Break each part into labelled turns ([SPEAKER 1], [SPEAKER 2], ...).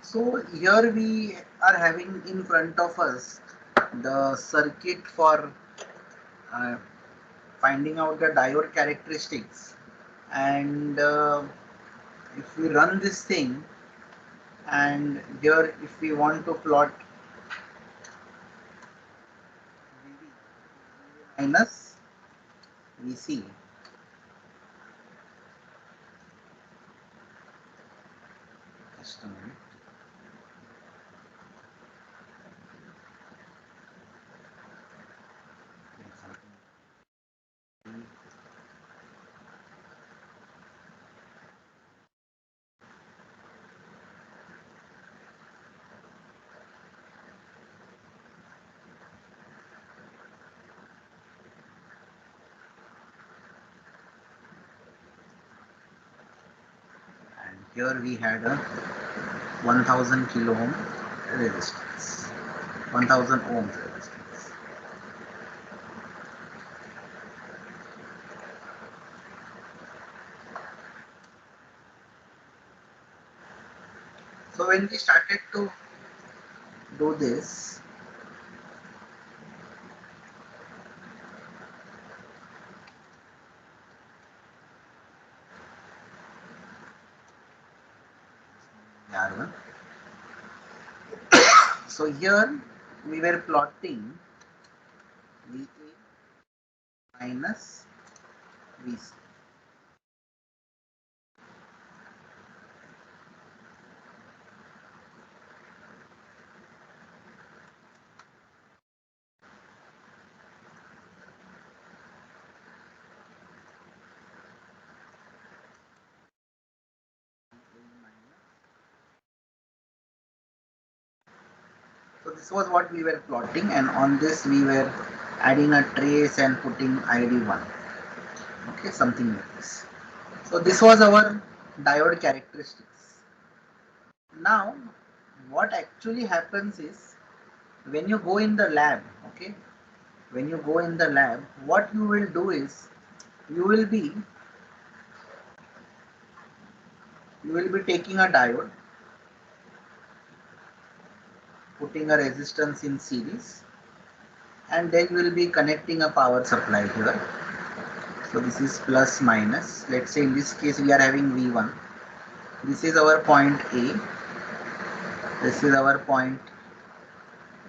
[SPEAKER 1] So here we are having in front of us the circuit for uh, finding out the diode characteristics, and if we run this thing, and here if we want to plot minus VC, just a minute. And here we had a 1000 kilo ohm resistance, 1000 ohms resistance. So when we started to do this, R1. So here we were plotting VA minus VC. So this was what we were plotting, and on this we were adding a trace and putting ID1. Okay, something like this. So this was our diode characteristics. Now what actually happens is, when you go in the lab, okay, when you go in the lab, what you will do is you will be taking a diode, putting a resistance in series, and then you will be connecting a power supply here. So this is plus minus. Let's say in this case we are having V1. This is our point A. This is our point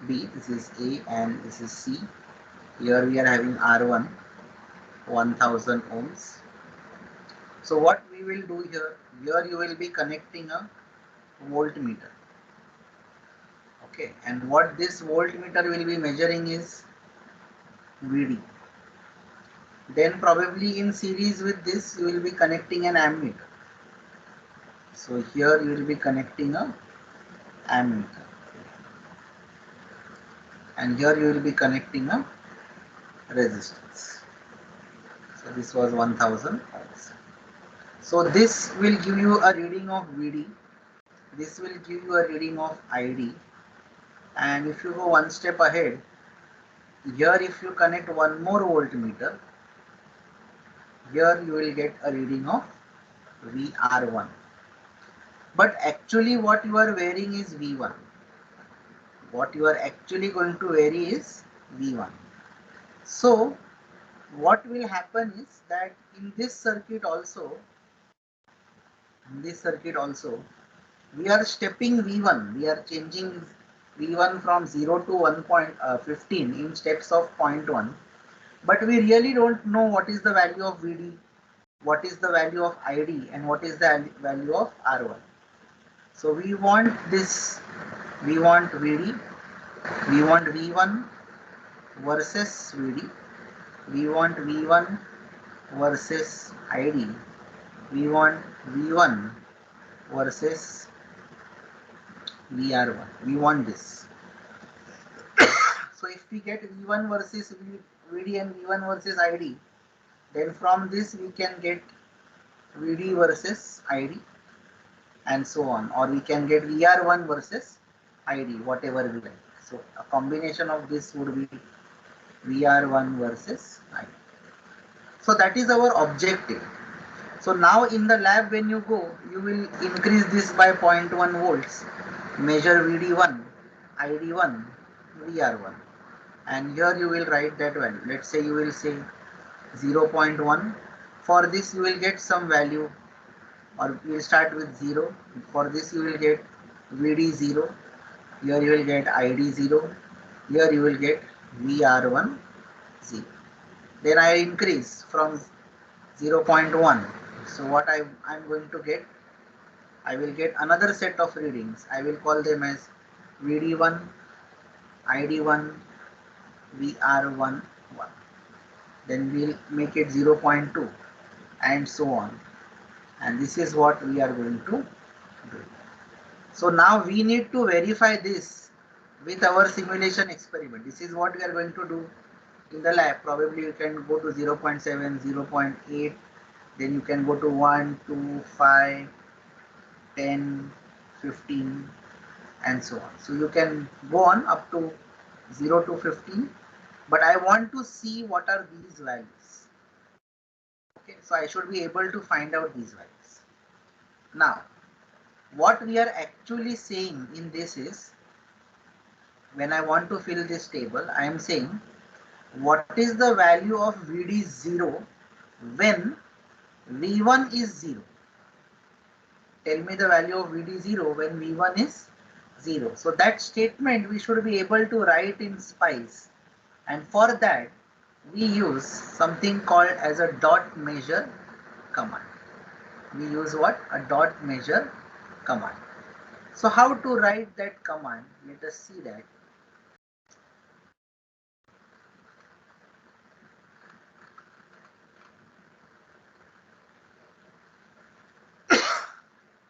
[SPEAKER 1] B. This is A and this is C. Here we are having R1, 1000 ohms. So what we will do here? Here you will be connecting a voltmeter. Okay, and what this voltmeter will be measuring is VD. Then probably in series with this you will be connecting an ammeter. So here you will be connecting a ammeter, and here you will be connecting a resistance. So this was 1000 ohms. So this will give you a reading of VD. This will give you a reading of ID. And if you go one step ahead, here if you connect one more voltmeter, here you will get a reading of VR1. But actually what you are varying is V1. What you are actually going to vary is V1. So what will happen is that in this circuit also, we are stepping V1. We are changing V1 from 0 to 1.15 in steps of 0.1. But we really don't know what is the value of VD, what is the value of ID, and what is the value of R1. So we want this, we want VD, we want V1 versus VD, we want V1 versus ID, we want V1 versus VR1. We want this. So if we get V1 versus VD and V1 versus ID, then from this we can get VD versus ID and so on, or we can get VR1 versus ID, whatever we like. So a combination of this would be VR1 versus ID. So that is our objective. So now in the lab when you go, you will increase this by 0.1 volts. measure VD1, ID1, VR1, and here you will write that value. Let's say you will say 0.1. For this you will get some value, or you will start with 0. For this you will get VD0. Here you will get ID0. Here you will get VR1 0. Then I increase from 0.1. So what I'm going to get, I will get another set of readings. I will call them as VD1, ID1, VR1, 1. Then we'll make it 0.2 and so on. And this is what we are going to do. So now we need to verify this with our simulation experiment. This is what we are going to do in the lab. Probably you can go to 0.7, 0.8, then you can go to 1, 2, 5, 10, 15 and so on. So you can go on up to 0 to 15, but I want to see what are these values. Okay, so I should be able to find out these values. Now, what we are actually saying in this is, when I want to fill this table, I am saying what is the value of VD0 when V1 is 0. Tell me the value of VD0 when V1 is 0. So that statement we should be able to write in SPICE, and for that we use something called as a dot measure command. We use what? A dot measure command. So how to write that command? Let us see that.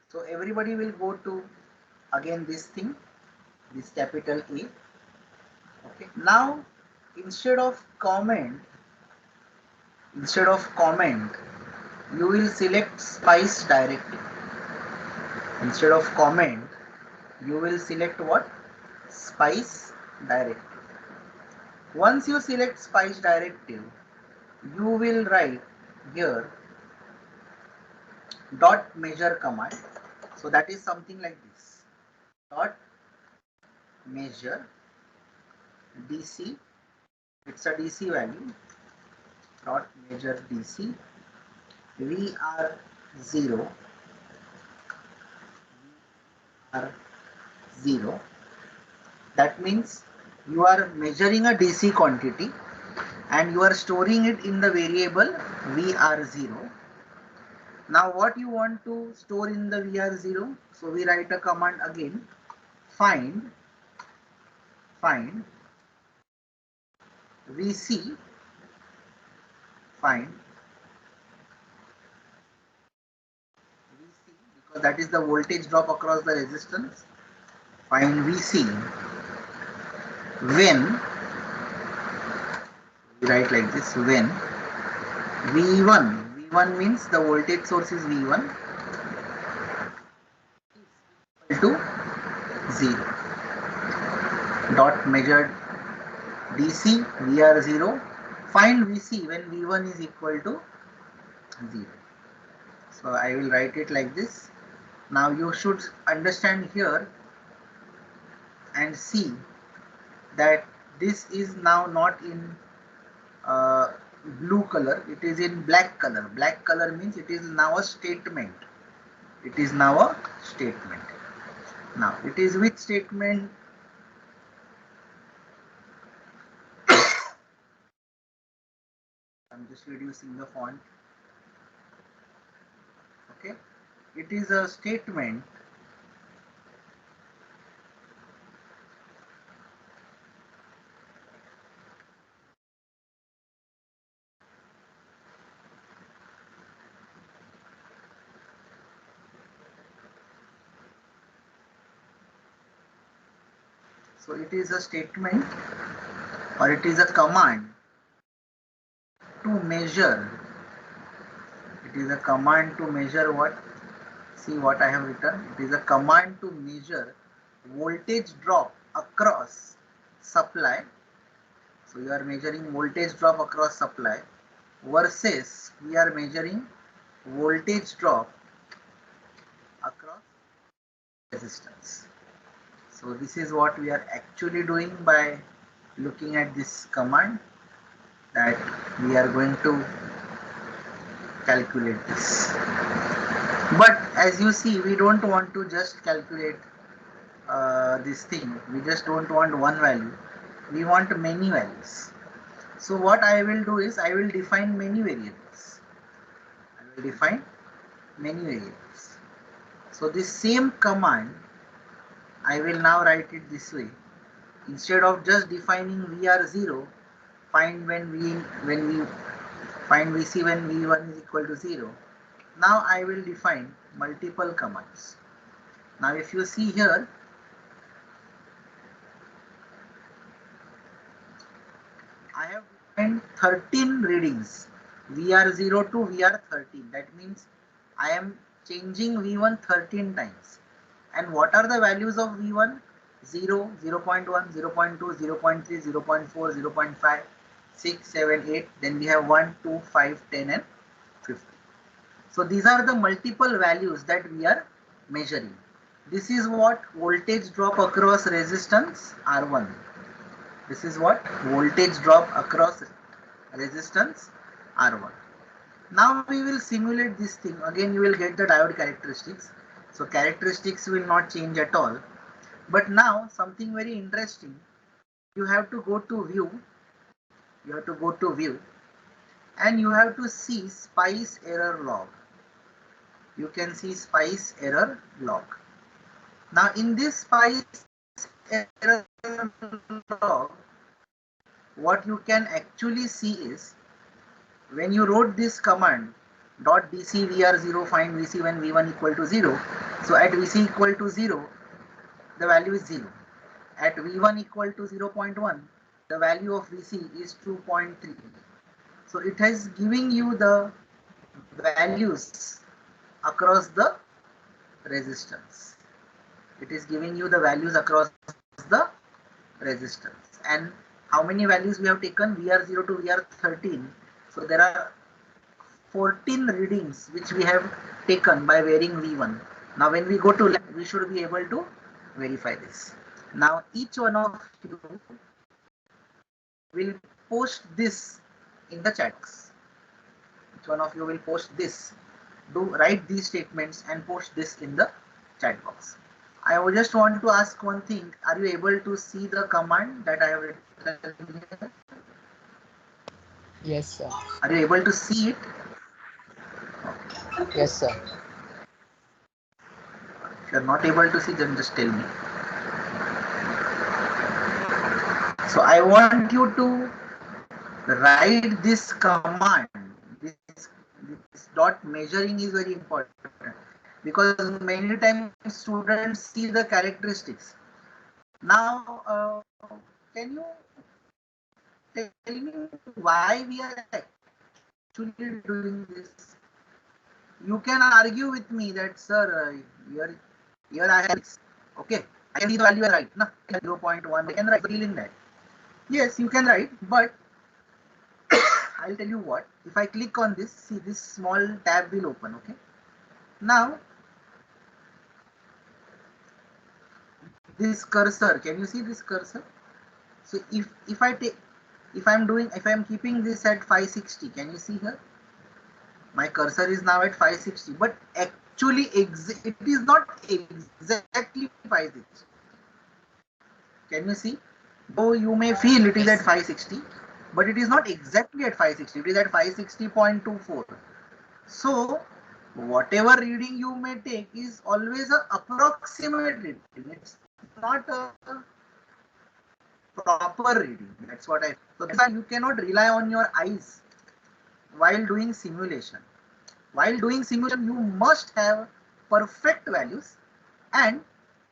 [SPEAKER 1] So everybody will go to again this thing, this capital A. Okay. Now instead of comment, you will select SPICE directly. Instead of comment, you will select what? SPICE directive. Once you select SPICE directive, you will write here dot measure command. So that is something like this. Dot measure DC. It's a DC value. Dot measure DC. VR0. VR0. That means you are measuring a DC quantity and you are storing it in the variable VR0. Now what you want to store in the VR0? So we write a command again, find VC, find VC, because that is the voltage drop across the resistance. Find VC when, we write like this, when V1 means the voltage source is V1 equal to 0. Dot measured DC VR0, find VC when V1 is equal to 0. So I will write it like this. Now you should understand here and see that this is now not in blue color, it is in black color. Black color means it is now a statement. It is now a statement. Now it is which statement? I'm just reducing the font. Okay, it is a statement so it is a statement or it is a command to measure. It is a command to measure what? See what I have written. It is a command to measure voltage drop across supply. So you are measuring voltage drop across supply versus we are measuring voltage drop across resistance. So this is what we are actually doing by looking at this command, that we are going to calculate this. But as you see, we don't want to just calculate this thing. We just don't want one value. We want many values. So what I will do is I will define many variables. I will define many variables. So this same command, I will now write it this way. Instead of just defining VR0, find when we find VC when V1 is equal to 0. Now I will define multiple commands. Now if you see here, I have defined 13 readings, VR0 to VR13. That means I am changing V1 13 times. And what are the values of V1? 0, 0.1, 0.2, 0.3, 0.4, 0.5, 6, 7, 8. Then we have 1, 2, 5, 10 and 50. So these are the multiple values that we are measuring. This is what voltage drop across resistance R1. This is what voltage drop across resistance R1. Now we will simulate this thing. Again you will get the diode characteristics. So characteristics will not change at all. But now something very interesting. You have to go to view. You have to go to view. And you have to see spice error log. You can see spice error log. Now in this spice error log, what you can actually see is when you wrote this command .dc vr0 find vc when v1 equal to 0. So at vc equal to 0, the value is 0. At v1 equal to 0.1, the value of vc is 2.3. So it has giving you the values across the resistance. It is giving you the values across the resistance. And how many values we have taken? VR0 to VR13. So there are 14 readings which we have taken by varying V1. Now when we go to lab, we should be able to verify this. Now each one of you will post this in the chat box. Each one of you will post this. Write these statements and post this in the chat box. I just want to ask one thing. Are you able to see the command that I have written here?
[SPEAKER 2] Yes, sir.
[SPEAKER 1] Are you able to see it?
[SPEAKER 2] Yes, sir.
[SPEAKER 1] If you are not able to see, then just tell me. So I want you to write this command. This dot measuring is very important because many times students see the characteristics. Now, can you tell me why we are actually doing this? You can argue with me that, sir, here I have this. Okay, I can see the value right. No, 0.1. I can write in that. Yes, you can write, but I'll tell you what. If I click on this, see this small tab will open. Okay. Now, this cursor. Can you see this cursor? So if I'm keeping this at 560, can you see here? My cursor is now at 560, but actually it is not exactly 560. Can you see? Though you may feel it is at 560, but it is not exactly at 560. It is at 560.24. So whatever reading you may take is always an approximate reading. It's not a proper reading. That's what I. So that's why you cannot rely on your eyes while doing simulation. While doing simulation, you must have perfect values, and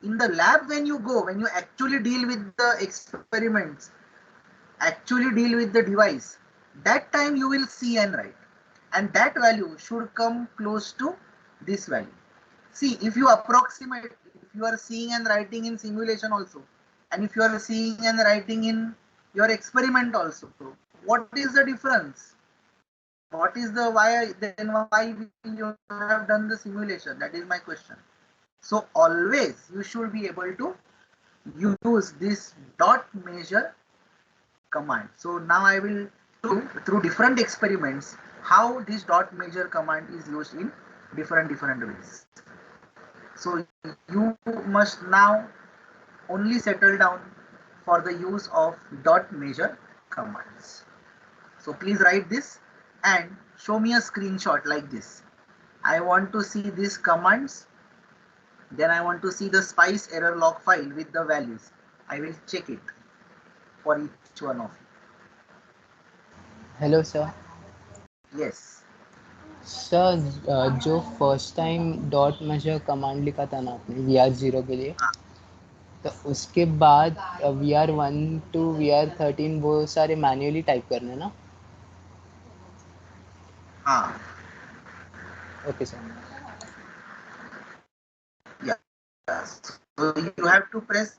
[SPEAKER 1] in the lab when you go, when you actually deal with the experiments, actually deal with the device, that time you will see and write, and that value should come close to this value. See, if you approximate, if you are seeing and writing in simulation also, and if you are seeing and writing in your experiment also, what is the difference? What is the why? Then why you have done the simulation? That is my question. So always you should be able to use this dot measure command. So now I will show through different experiments how this dot measure command is used in different ways. So you must now only settle down for the use of dot measure commands. So please write this and show me a screenshot like this. I want to see these commands, then I want to see the spice error log file with the values. I will check it for each one of
[SPEAKER 2] hello sir.
[SPEAKER 1] you. Yes.
[SPEAKER 2] Sir जो first time dot major command लिखा था ना आपने VR0 के लिए, तो उसके बाद VR1 to VR13 वो सारे मैन्युअली टाइप करने ना.
[SPEAKER 1] हाँ.
[SPEAKER 2] Okay sir.
[SPEAKER 1] Yeah. So you have to press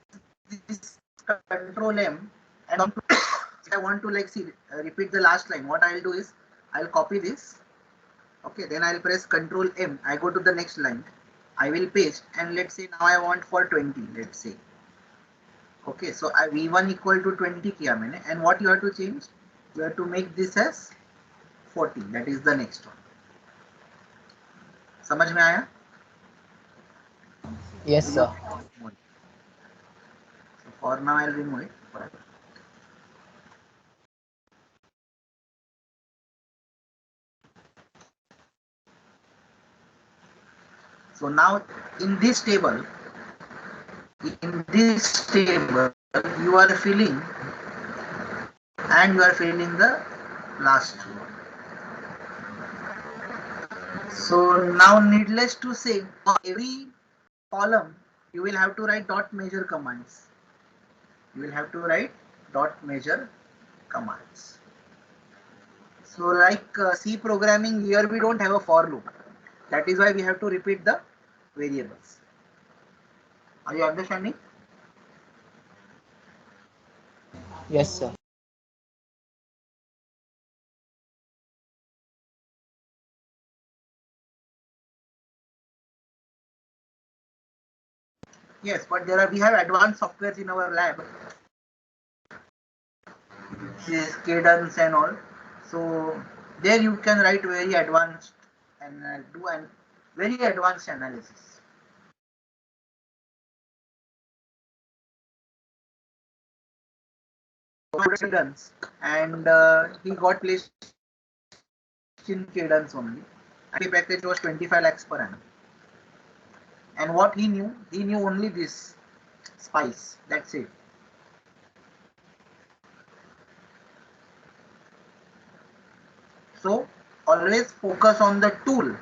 [SPEAKER 1] this Control M and I want to like see repeat the last line. What I'll do is I'll copy this. Okay, then I'll press Control M. I go to the next line. I will paste and let's say now I want for 20. Let's say. Okay, so I V1 equal to 20 किया मैंने and what you have to change? You have to make this as 40. That is the next one. समझ में आया?
[SPEAKER 2] Yes sir.
[SPEAKER 1] So for now I'll remove it. So now in this table, you are filling and you are filling the last one. So now needless to say, for every column you will have to write dot measure commands. You will have to write dot measure commands. So like C programming, here we don't have a for loop. That is why we have to repeat the variables. Are you understanding?
[SPEAKER 2] Yes sir.
[SPEAKER 1] Yes, but we have advanced softwares in our lab, Cadence and all. So there you can write very advanced and do an very advanced analysis. Cadence and he got placed in Cadence only. And the package was 25 lakhs per annum. And what he knew only this spice. That's it. So always focus on the tool.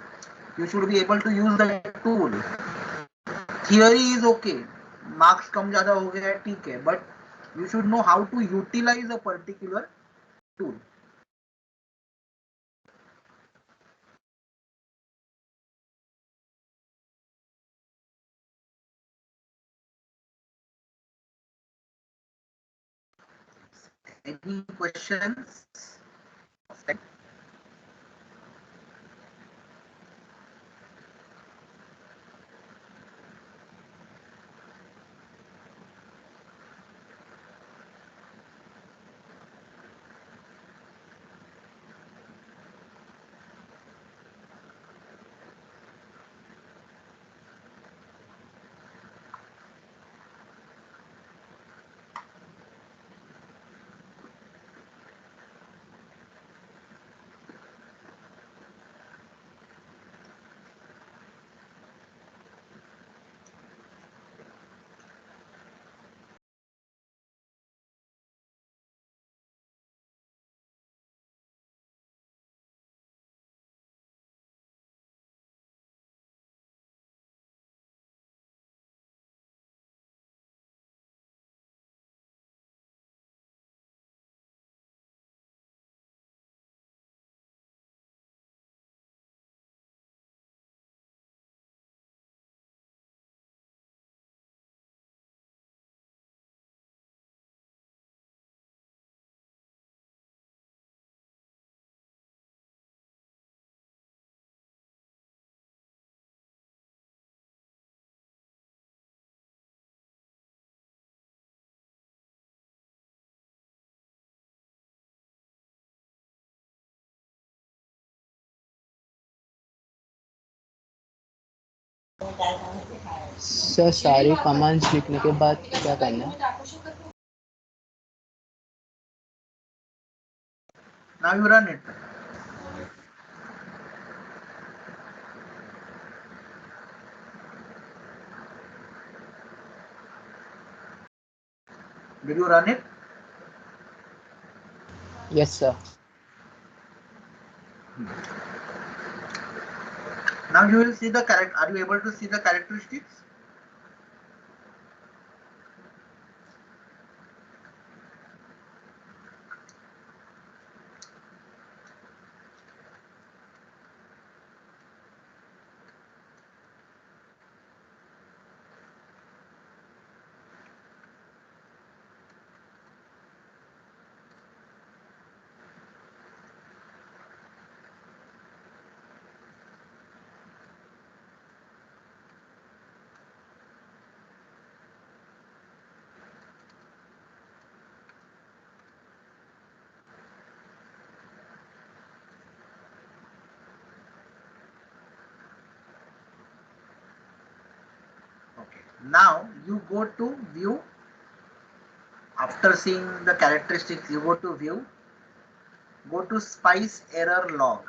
[SPEAKER 1] You should be able to use the tool. Theory is okay. Marks कम ज़्यादा हो गया है ठीक है, but you should know how to utilize a particular tool. Any questions?
[SPEAKER 2] Sir सारे commands लिखने के बाद क्या करना है?
[SPEAKER 1] Now you run it. Did you run it?
[SPEAKER 2] Yes, sir.
[SPEAKER 1] Now you will see the character. Are you able to see the characteristics? Okay. Now you go to view. After seeing the characteristics, you go to view. Go to spice error log.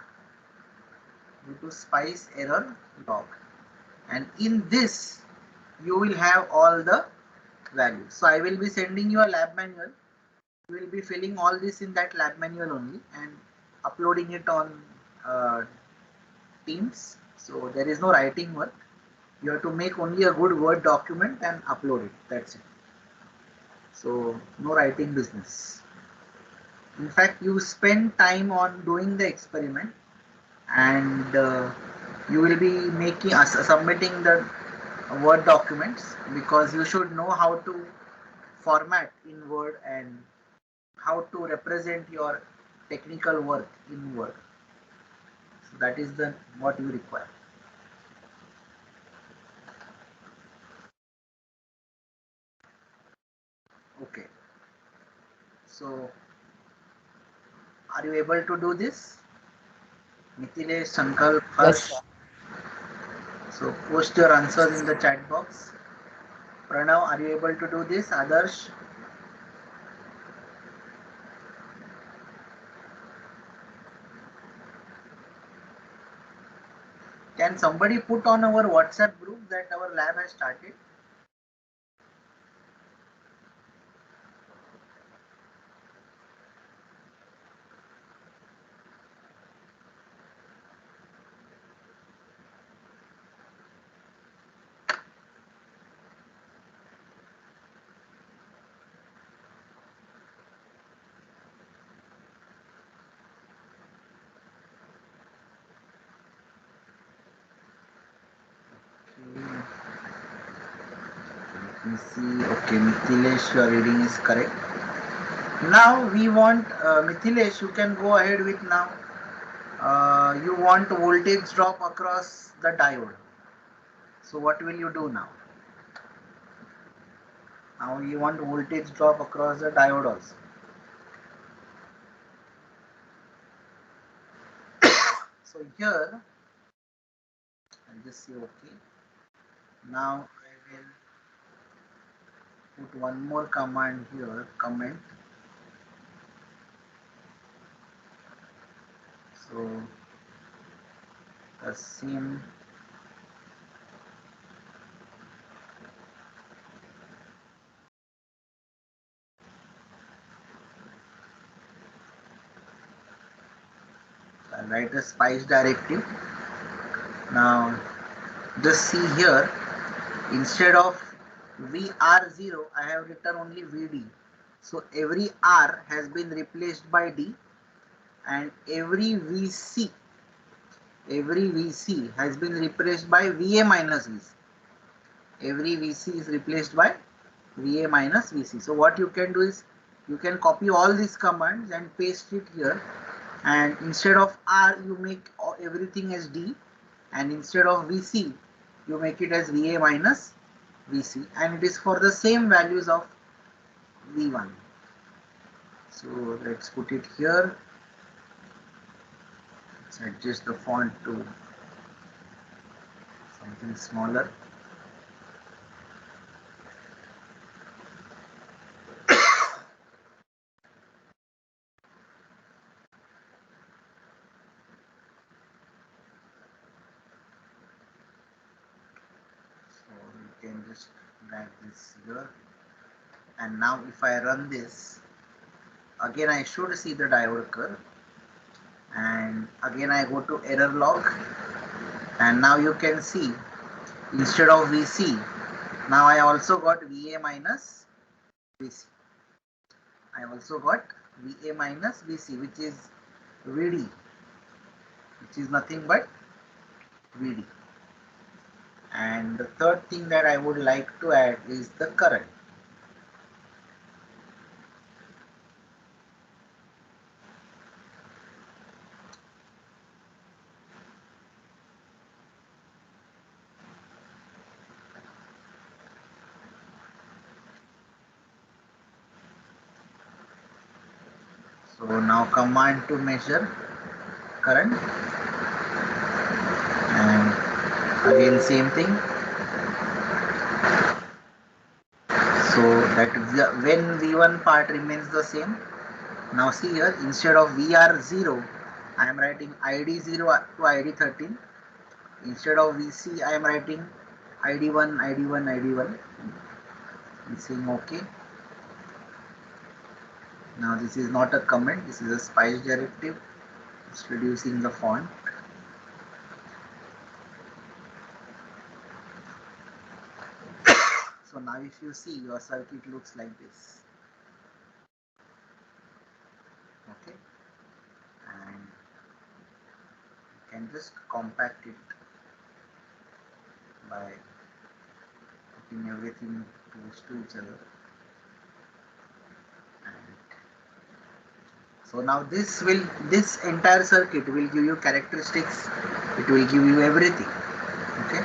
[SPEAKER 1] Go to spice error log. And in this, you will have all the values. So I will be sending you a lab manual. You will be filling all this in that lab manual only and uploading it on Teams. So there is no writing work. You have to make only a good Word document and upload it. That's it. So no writing business. In fact, you spend time on doing the experiment, and you will be making submitting the Word documents, because you should know how to format in Word and how to represent your technical work in Word. So that is the what you require. Okay. So are you able to do this? Mithilesh, Sankalp, Harsh.
[SPEAKER 2] Yes, sir.
[SPEAKER 1] So post your answers in the chat box. Pranav, are you able to do this? Adarsh? Can somebody put on our WhatsApp group that our lab has started? Okay. Let me see. Okay, Mithilesh, your reading is correct. Now we want, Mithilesh, you can go ahead with now. You want voltage drop across the diode. So what will you do now? Now you want voltage drop across the diode also. So here, I'll just say okay. Now I will put one more command here, comment. So the same I'll write a spice directive. Now just see here, instead of VR0 I have written only VD. So every R has been replaced by D, and every VC has been replaced by VA minus VC. Every VC is replaced by VA minus VC. So what you can do is you can copy all these commands and paste it here, and instead of R you make everything as D, and instead of VC you make it as VA minus VC, and it is for the same values of V1. So let's put it here. Let's adjust the font to Something smaller. So we can just drag this here, and now if I run this, again I should see the diode curve, and again I go to error log, and now you can see instead of VC, now I also got VA minus VC. I also got VA minus VC, which is VD, which is nothing but VD. And the third thing that I would like to add is the current. So now command to measure current, and again same thing. So that when V1 part remains the same. Now see here, instead of VR0, I am writing ID0 to ID13. Instead of VC, I am writing ID1, ID1, ID1. I'm saying OK. Now this is not a comment, this is a SPICE directive. It's reducing the font. So now if you see, your circuit looks like this. Okay. And you can just compact it by putting everything close to each other. And so now this entire circuit will give you characteristics, it will give you everything. Okay.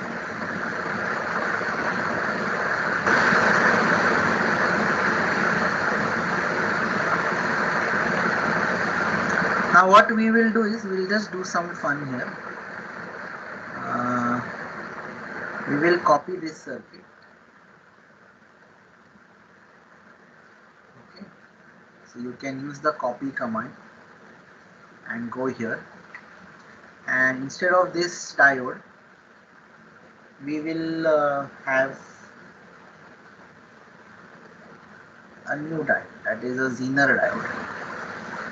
[SPEAKER 1] Now what we will do is, we will just do some fun here. We will copy this circuit. Okay. So you can use the copy command and go here, and instead of this diode, we will have a new diode, that is a Zener diode.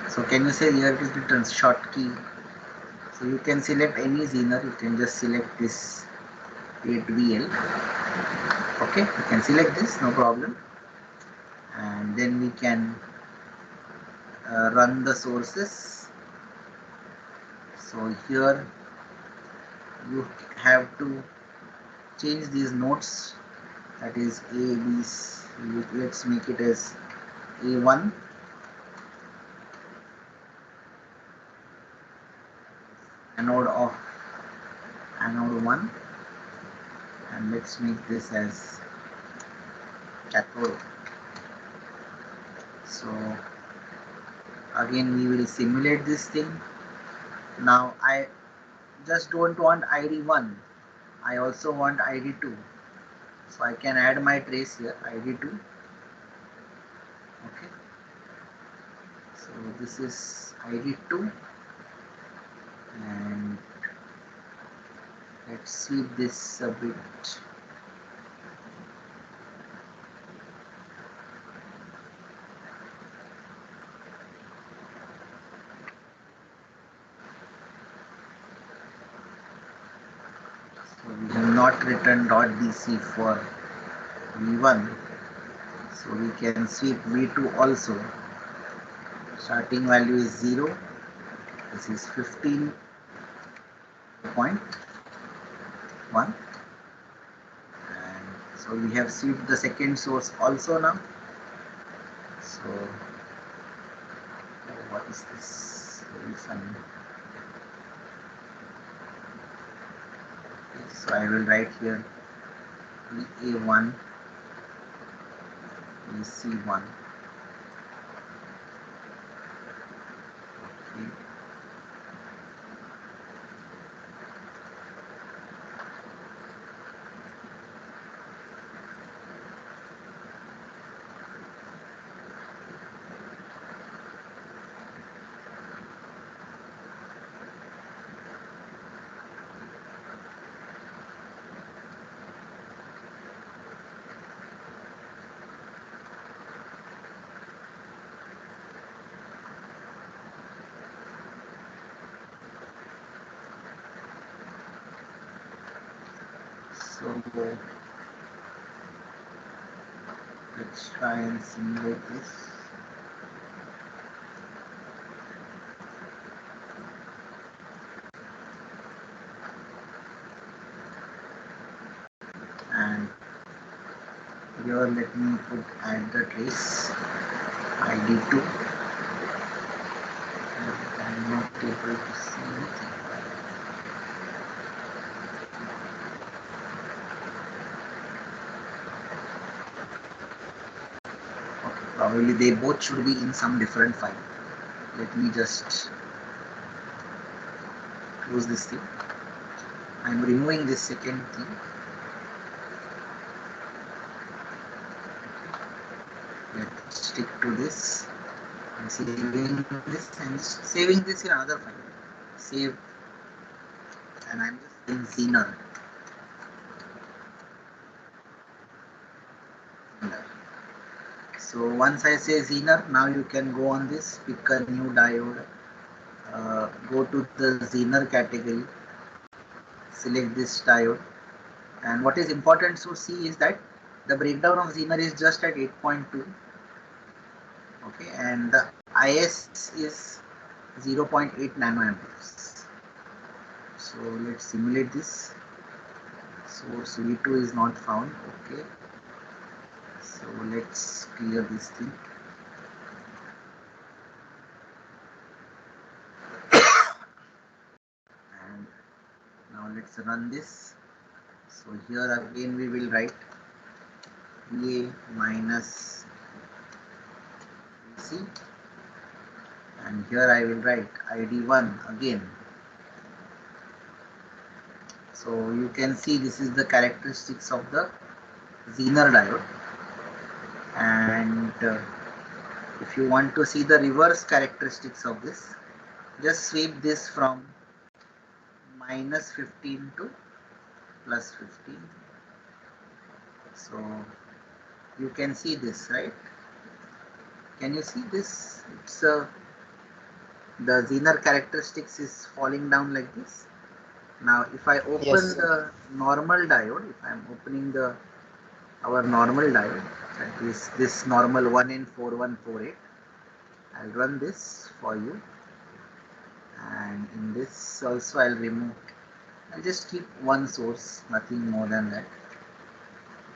[SPEAKER 1] So can you say here it is written Schottky? So you can select any Zener, you can just select this 8VL. Okay, you can select this, no problem. And then we can run the sources. So here you have to change these nodes, that is A, B, C. Let's make it as A1, anode of anode 1, and let's make this as cathode. So again we will simulate this thing. Now I just don't want ID1, I also want ID2. So I can add my trace here, ID2. Okay. So this is ID2, and let's sweep this a bit. So we have not written .dc for V1, so we can sweep V2 also. Starting value is 0, this is 15.1, and so we have swept the second source also now. So what is this? Very funny. So I will write here VA1, VC1. Okay. So let's try and simulate this. And here let me put add the trace ID2. I'm not able to see anything. Okay, probably they both should be in some different file. Let me just close this thing. I'm removing this second thing. Let's stick to this. I'm saving this and saving this in another file. Save, and I'm just in Zener. So once I say Zener, now you can go on this, pick a new diode, go to the Zener category, select this diode. And what is important to see is that the breakdown of Zener is just at 8.2. Okay, and the IS is 0.8 nanoamperes. So let's simulate this. Source V2 is not found. Okay, so let's clear this thing. And now let's run this. So here again we will write VA minus VC, and here I will write ID1 again. So you can see this is the characteristics of the Zener diode, and if you want to see the reverse characteristics of this, just sweep this from minus 15 to plus 15. So you can see this, right? Can you see this? It's the Zener characteristics is falling down like this. Now if I open
[SPEAKER 2] Yes.
[SPEAKER 1] the normal diode, if I am opening the our normal diode, that is this normal 1N4148, I'll run this for you, and in this also I'll remove, I'll just keep one source, nothing more than that.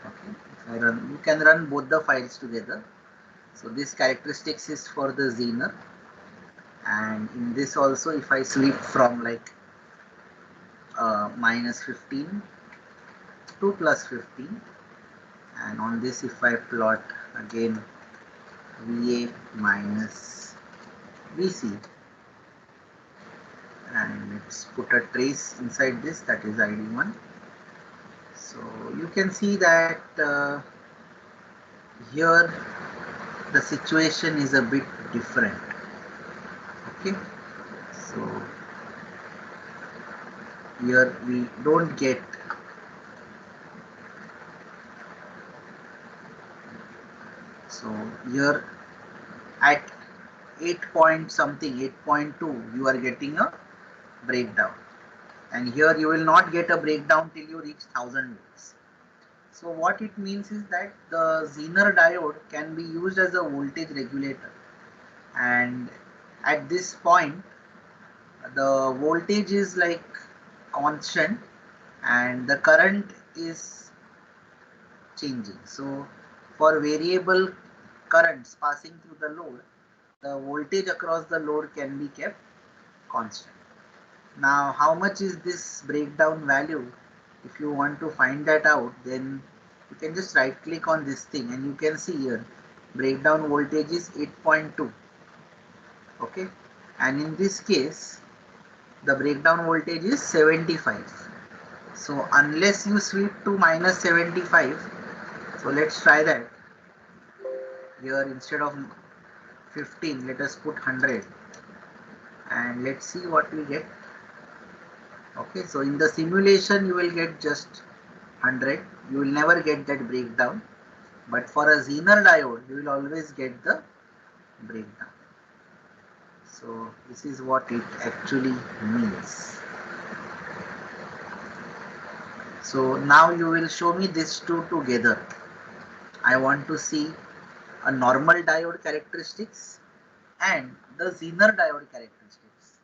[SPEAKER 1] Okay, if I run, you can run both the files together. So this characteristics is for the Zener, and in this also if I sweep from like minus 15 to plus 15, and on this if I plot again VA minus VC, and let's put a trace inside this, that is ID1. So you can see that here the situation is a bit different. Okay, so here we don't get, so here at 8 point something, 8.2, you are getting a breakdown, and here you will not get a breakdown till you reach 1000 volts. So what it means is that the Zener diode can be used as a voltage regulator, and at this point the voltage is like constant and the current is changing. So for variable currents passing through the load, the voltage across the load can be kept constant. Now how much is this breakdown value? If you want to find that out, then you can just right click on this thing and you can see here breakdown voltage is 8.2. Okay, and in this case the breakdown voltage is 75. So unless you sweep to minus 75, so let's try that. Here instead of 15, let us put 100, and let's see what we get. Okay, so in the simulation you will get just 100, you will never get that breakdown, but for a Zener diode you will always get the breakdown. So this is what it actually means. So now you will show me these two together. I want to see a normal diode characteristics and the Zener diode characteristics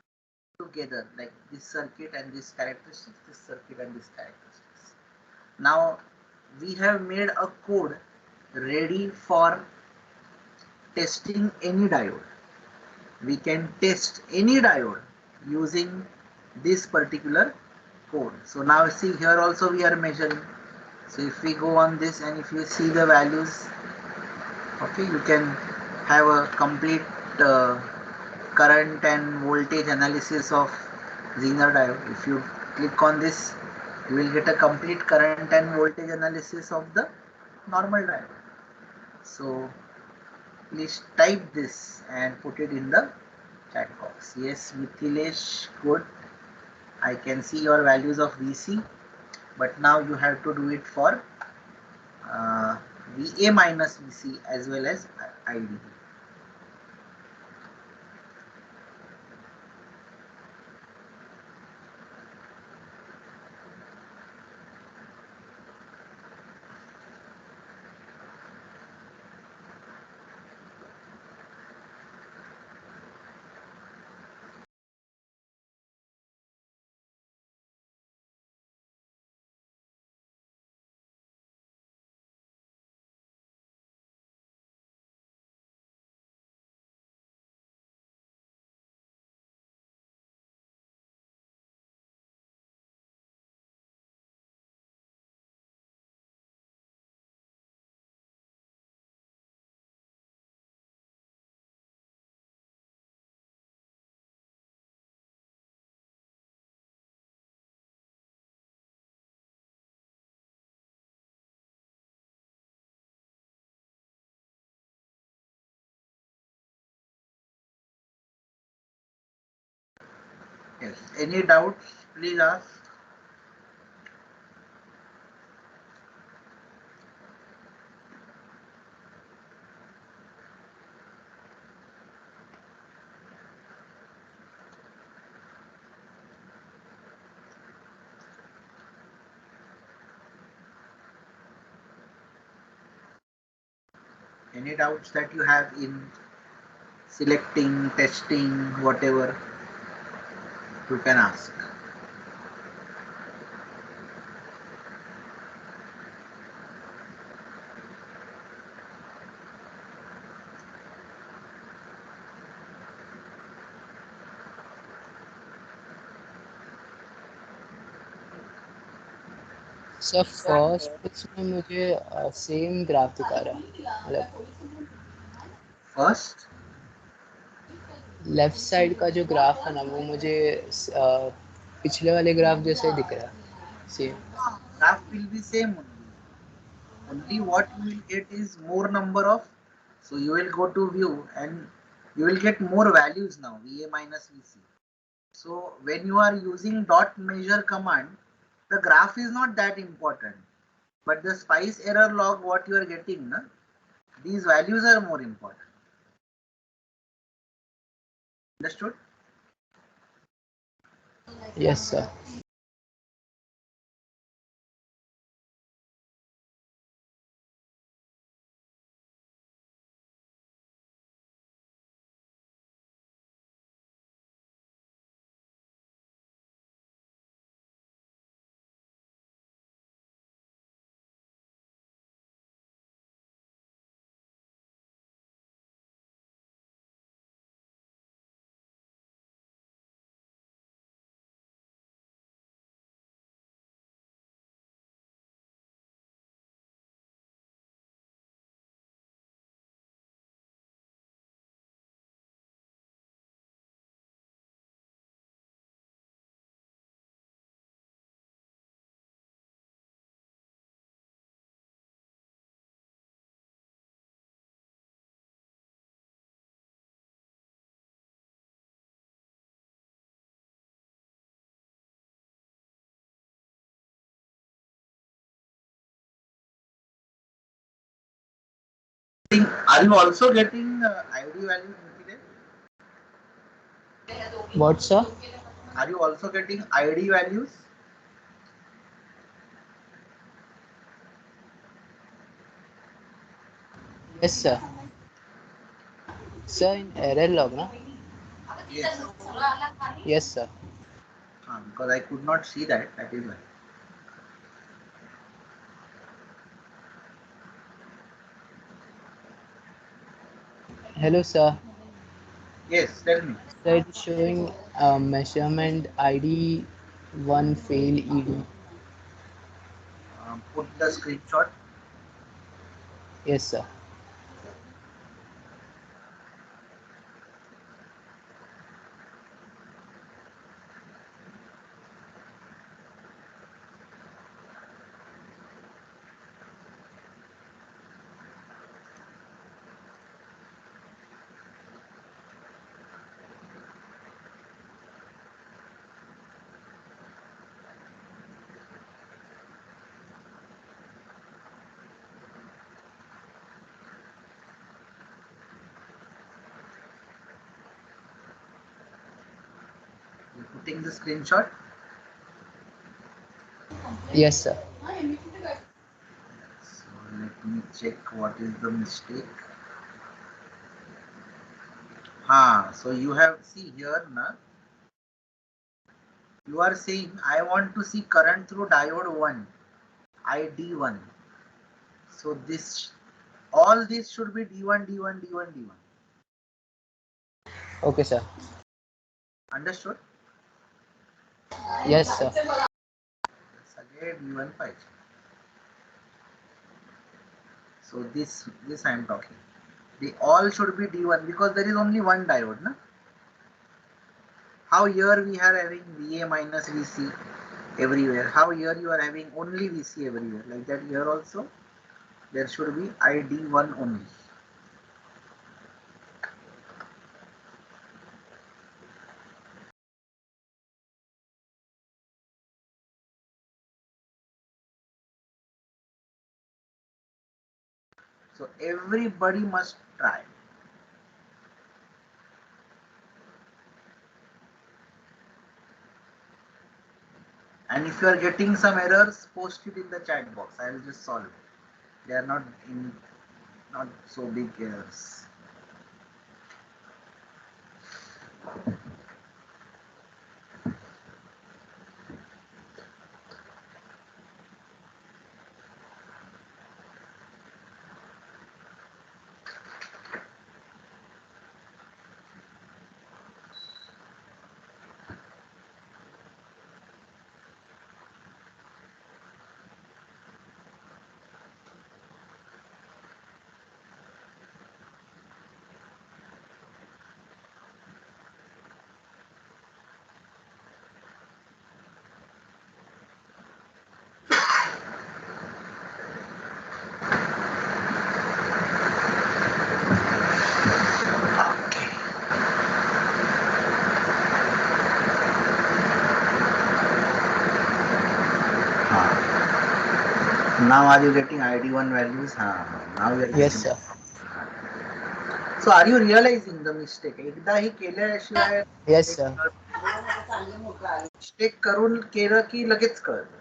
[SPEAKER 1] together, like this circuit and this characteristics, this circuit and this characteristics. Now we have made a code ready for testing any diode. We can test any diode using this particular code. So now see, here also we are measuring. So if we go on this and if you see the values, okay, you can have a complete uh, current and voltage analysis of Zener diode. If you click on this, you will get a complete current and voltage analysis of the normal diode. So please type this and put it in the chat box. Yes, Mithilesh, good. I can see your values of VC, but now you have to do it for uh, VA minus VC as well as IDE. Yes. Any doubts? Please ask. Any doubts that you have in selecting, testing, whatever, you can ask.
[SPEAKER 2] Sir first इसमें मुझे same graph दिखा रहा है, मतलब
[SPEAKER 1] First,
[SPEAKER 2] left side का जो graph है ना वो मुझे पिछले वाले ग्राफ जैसे दिख रहा है same.
[SPEAKER 1] graph will be same only. Only what you will get is more number of. So you will go to view and you will get more values now, VA minus VC. So when you are using dot measure command, the graph is not that important. But the spice error log, what you are getting, na, these values are more important. Understood?
[SPEAKER 2] Yes sir.
[SPEAKER 1] Are you also getting ID values?
[SPEAKER 2] What sir?
[SPEAKER 1] Are you also getting ID values?
[SPEAKER 2] Yes, sir. Sir, in error log, na?
[SPEAKER 1] Yes.
[SPEAKER 2] Yes, sir.
[SPEAKER 1] Because I could not see that. That is why.
[SPEAKER 2] Hello, sir.
[SPEAKER 1] Yes. Tell me.
[SPEAKER 2] Sir, it is showing measurement ID 1 fail ED.
[SPEAKER 1] Put the screenshot.
[SPEAKER 2] Yes, sir.
[SPEAKER 1] You're putting the screenshot.
[SPEAKER 2] Yes, sir.
[SPEAKER 1] So let me check what is the mistake. So you have see here na. You are saying I want to see current through diode 1, ID1. So this all this should be D1, D1, D1, D1.
[SPEAKER 2] Okay, sir.
[SPEAKER 1] Understood?
[SPEAKER 2] Yes, sir.
[SPEAKER 1] Again D1 5. So this I am talking. They all should be D1 because there is only one diode, na? How here we are having VA minus VC everywhere. How here you are having only VC everywhere. Like that here also there should be ID1 only. So everybody must try. And if you are getting some errors, post it in the chat box. I will just solve it. They are not so big errors. Now are you getting ID1 values? Now you are
[SPEAKER 2] Yes,
[SPEAKER 1] getting.
[SPEAKER 2] sir.
[SPEAKER 1] So are you realizing the mistake? एकदा ही केल्याशिवाय
[SPEAKER 2] Yes, sir.
[SPEAKER 1] Mistake करून केलं की लगेच कळतं.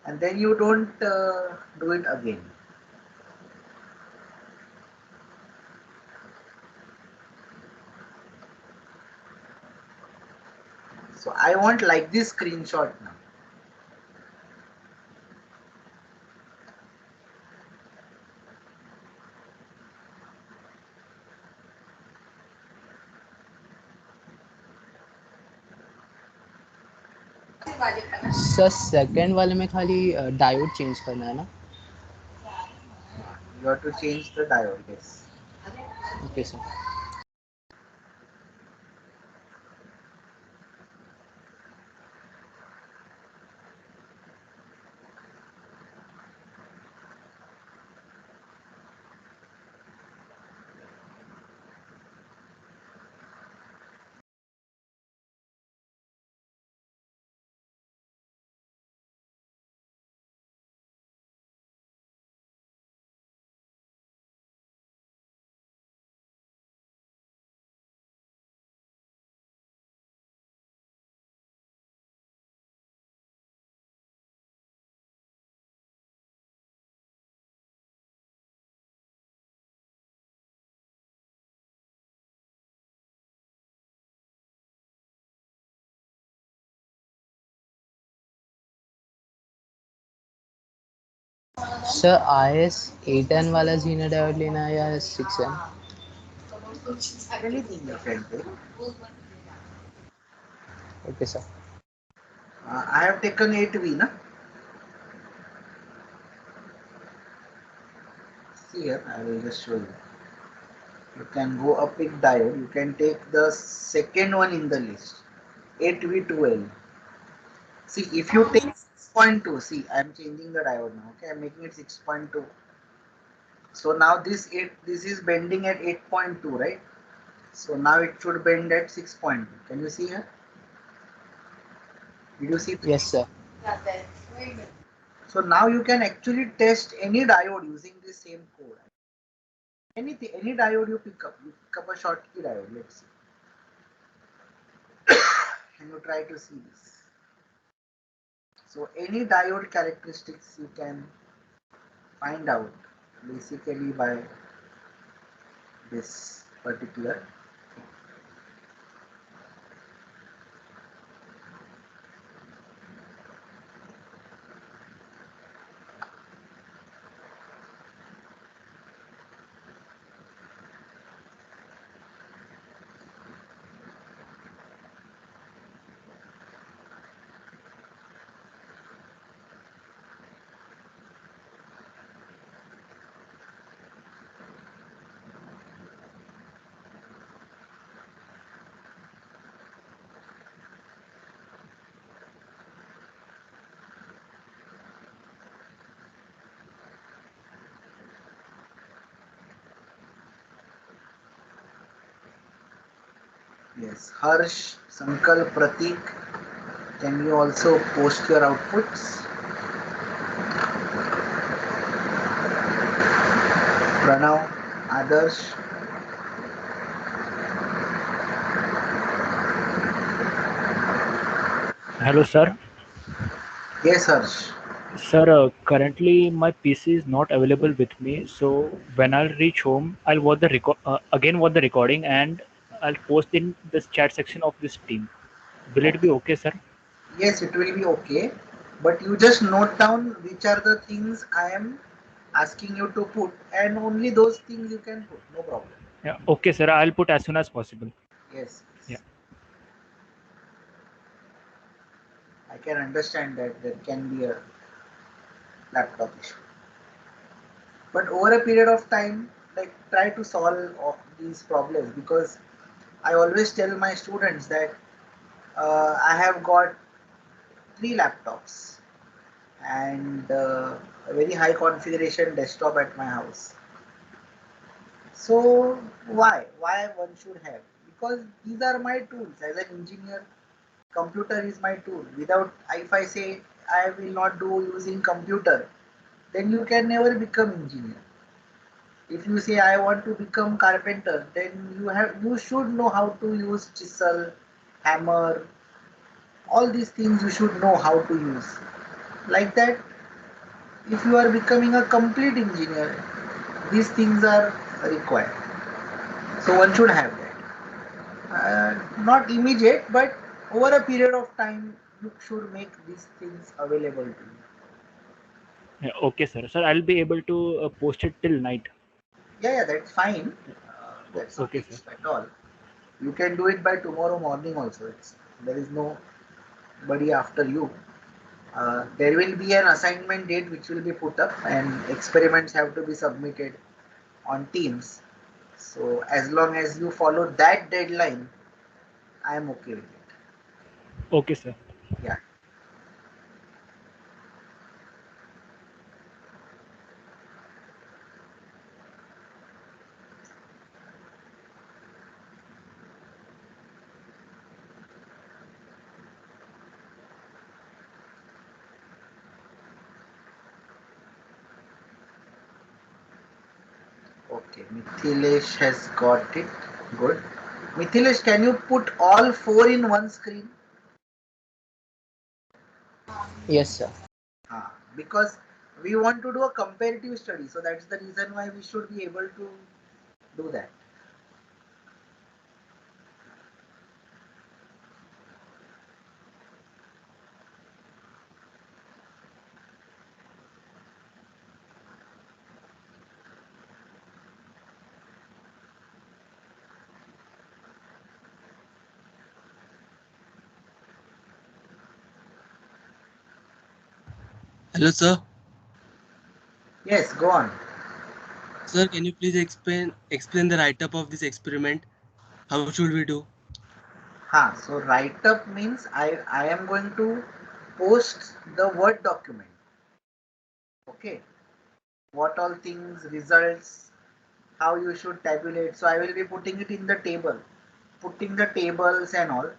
[SPEAKER 1] And then you don't do it again. So I want like this screenshot now.
[SPEAKER 2] Sir second वाले में खाली डायोड चेंज करना है ना?
[SPEAKER 1] You have to change the diode. Yes.
[SPEAKER 2] Okay sir. Sir IS 8N वाला जीना डायोड लेना है या 6N?
[SPEAKER 1] Anything you can take.
[SPEAKER 2] Okay sir.
[SPEAKER 1] I have taken 8V, na? See here, I will just show you. You can go up with diode. You can take the second one in the list, 8V12. See, if you take 6.2, see, I am changing the diode now. Okay, I am making it 6.2. So now this is bending at 8.2, right? So now it should bend at 6.2. Can you see here? Did you see this?
[SPEAKER 2] Yes sir.
[SPEAKER 1] So now you can actually test any diode using the same code. Anything, any diode you pick up a Schottky diode. Let's see. Can you try to see this? So any diode characteristics you can find out basically by this particular. Yes, Harsh, Sankalp, Pratik, can you also post your outputs? Pranav, Adarsh.
[SPEAKER 3] Hello, sir.
[SPEAKER 1] Yes, Harsh.
[SPEAKER 3] Sir, currently my PC is not available with me. So when I'll reach home, I'll watch the again watch the recording and I'll post in this chat section of this team. Will it be
[SPEAKER 1] Okay.
[SPEAKER 3] okay, sir?
[SPEAKER 1] Yes, it will be okay. But you just note down which are the things I am asking you to put, and only those things you can put. No problem.
[SPEAKER 3] Yeah. Okay, sir. I'll put as soon as possible.
[SPEAKER 1] Yes,
[SPEAKER 3] Yeah.
[SPEAKER 1] yes. I can understand that there can be a laptop issue. But over a period of time, like try to solve all these problems, because I always tell my students that I have got 3 laptops and a very high configuration desktop at my house. So why one should have? Because these are my tools as an engineer. Computer is my tool. Without, if I say I will not do using computer, then you can never become engineer. If you say I want to become carpenter, then you should know how to use chisel, hammer, all these things you should know how to use. Like that, if you are becoming a complete engineer, these things are required. So one should have that. Not immediate, but over a period of time, you should make these things available to you.
[SPEAKER 3] Yeah. Okay, sir. Sir, I'll be able to post it till night.
[SPEAKER 1] Yeah, that's fine. That's not
[SPEAKER 3] Okay,
[SPEAKER 1] an
[SPEAKER 3] sir.
[SPEAKER 1] issue at all. You can do it by tomorrow morning also. There is nobody after you. There will be an assignment date which will be put up, and experiments have to be submitted on Teams. So as long as you follow that deadline, I am okay with it.
[SPEAKER 3] Okay, sir.
[SPEAKER 1] Yeah. Okay. Mithilesh has got it. Good. Mithilesh, can you put all 4 in one screen?
[SPEAKER 2] Yes sir.
[SPEAKER 1] Because we want to do a comparative study, so that's the reason why we should be able to do that.
[SPEAKER 4] Hello, sir.
[SPEAKER 1] Yes, go on.
[SPEAKER 4] Sir, can you please explain the write up of this experiment? How should we do?
[SPEAKER 1] So write up means I am going to post the Word document. Okay. What all things, results, how you should tabulate. So I will be putting it in the table, putting the tables and all.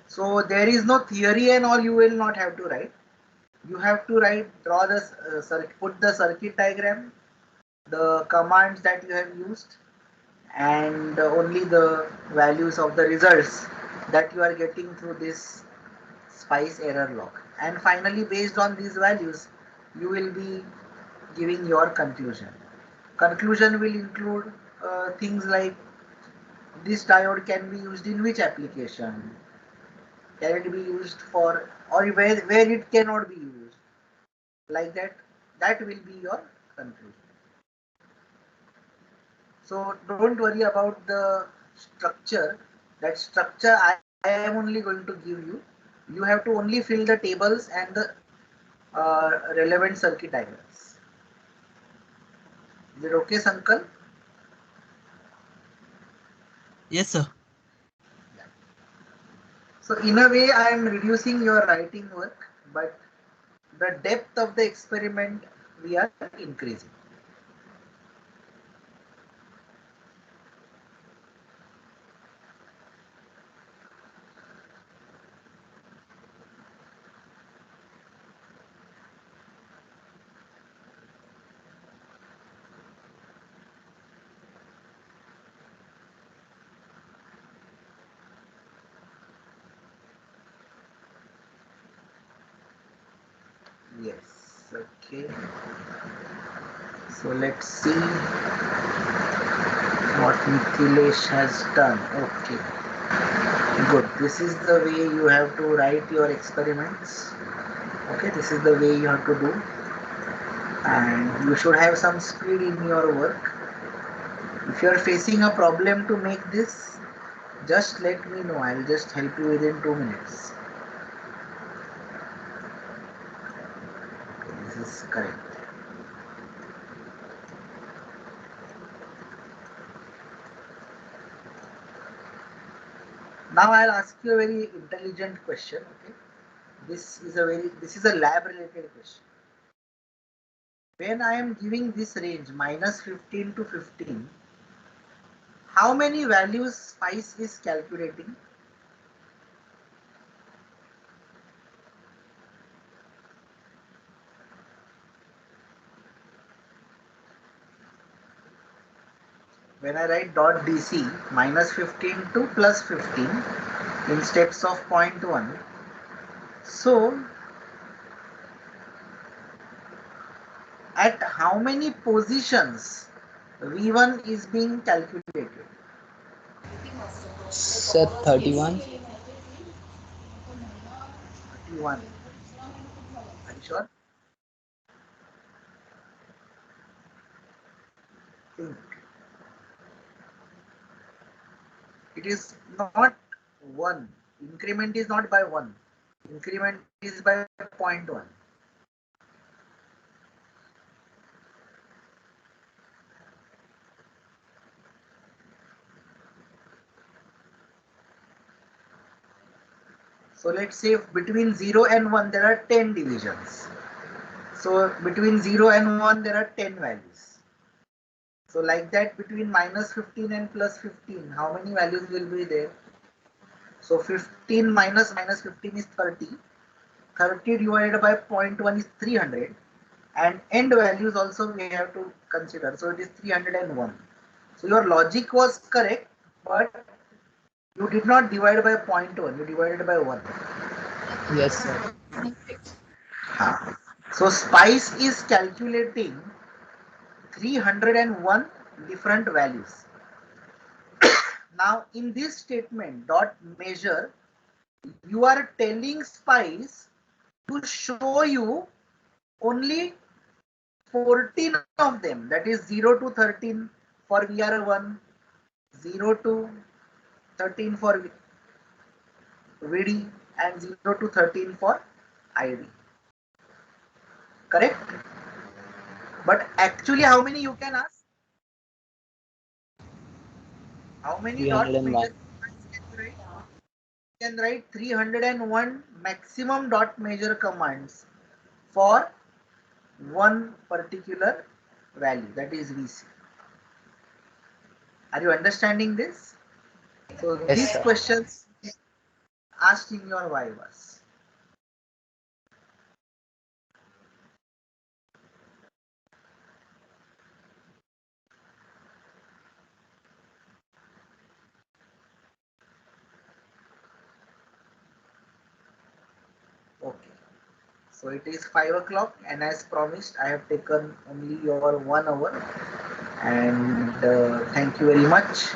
[SPEAKER 1] So there is no theory and all you will not have to write. You have to draw the put the circuit diagram, the commands that you have used, and only the values of the results that you are getting through this spice error log. And finally, based on these values, you will be giving your conclusion. Conclusion will include things like this diode can be used in which application, can it be used for, or where it cannot be used, like that. That will be your conclusion. So don't worry about the structure. That structure I am only going to give you. You have to only fill the tables and the relevant circuit diagrams. Is it okay, Sankal?
[SPEAKER 4] Yes, sir.
[SPEAKER 1] Yeah. So in a way, I am reducing your writing work, but the depth of the experiment we are increasing. Yes, okay. So let's see what Mithilesh has done. Okay, good. This is the way you have to write your experiments. Okay, this is the way you have to do, and you should have some speed in your work. If you are facing a problem to make this, just let me know. I'll just help you within 2 minutes. Okay, this is correct. Now I'll ask you a very intelligent question. Okay, this is a lab related question. When I am giving this range minus 15 to 15, how many values SPICE is calculating? When I write dot DC minus 15 to plus 15 in steps of 0.1, so at how many positions V1 is being calculated?
[SPEAKER 2] Sir, 31.
[SPEAKER 1] 31. Are you sure? Think. It is not 1. Increment is not by 1. Increment is by 0.1. So let's say between 0 and 1 there are 10 divisions. So between 0 and 1 there are 10 values. So like that between minus 15 and plus 15, how many values will be there? So 15 minus 15 is 30. 30 divided by 0.1 is 300. And end values also we have to consider. So it is 301. So your logic was correct, but you did not divide by 0.1, you divided by 1.
[SPEAKER 2] Yes, sir.
[SPEAKER 1] So SPICE is calculating 301 different values. Now in this statement dot measure, you are telling SPICE to show you only 14 of them, that is 0 to 13 for VR1, 0 to 13 for VD, and 0 to 13 for ID. correct? But actually, how many you can ask? How many dot
[SPEAKER 2] 301.
[SPEAKER 1] measure commands can you write? You can write 301 maximum dot measure commands for one particular value, that is VC. Are you understanding this? So
[SPEAKER 2] Yes,
[SPEAKER 1] these
[SPEAKER 2] sir.
[SPEAKER 1] questions asked in your vivas. Okay. So it is 5 o'clock, and as promised, I have taken only your 1 hour. And thank you very much.